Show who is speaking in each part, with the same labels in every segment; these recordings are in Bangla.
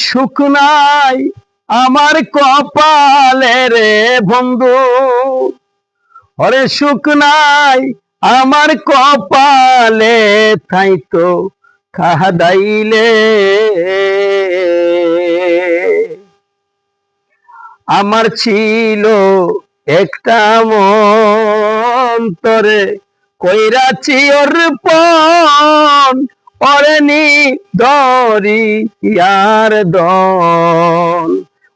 Speaker 1: সুখ নাই আমার কপালে রে বন্ধু, ওরে সুখ নাই আমার কপালে, তাই তো কাঁদাইলে। আমার ছিল একটা মন, তরে কইরাছি অর্পণ, ওরে নি দরি ইয়ার দন।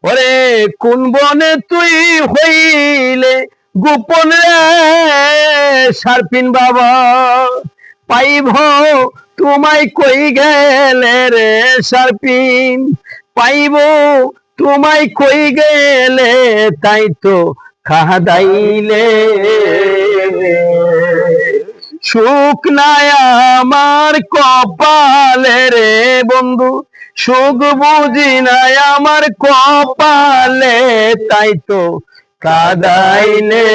Speaker 1: ওরে কোন বনে তুই হইলে গোপন রে সারপিন বাবা, পাইব তোমায় কই গেলে রে সারপিন, পাইব তোমায় কই গেলে, তাই তো কাঁদাইলে। সুখ নাই আমার কপালে রে বন্ধু, সুখ বুঝি নাই আমার কপালে, তাই তো কাঁদাইলে।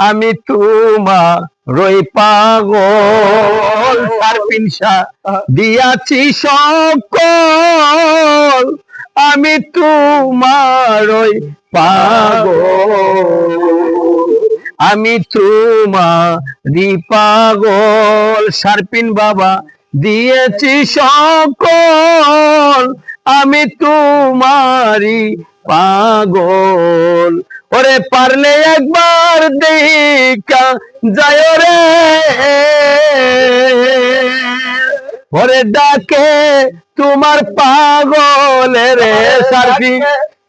Speaker 1: আমি তোমারই পাগল, তার পিনসা দিয়াছি সকল, আমি তোমারই পাগল, আমি তোমারই পাগল, সারপিন বাবা দিয়েছি সকল, আমি তোমারই পাগল। ওরে পারলে একবার দেখা যায় রে, ওরে ডাকে তোমার পাগলে রে সারপিন,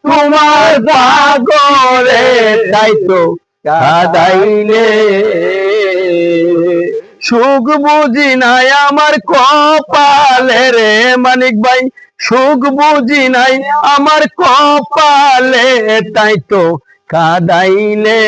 Speaker 1: তোমার পাগলে, তাই তো কাঁদাইলে। সুখ বুঝি নাই আমার কপালে রে মানিক ভাই, সুখ বুঝি নাই আমার কপালে, তাই তো কাঁদাইলে।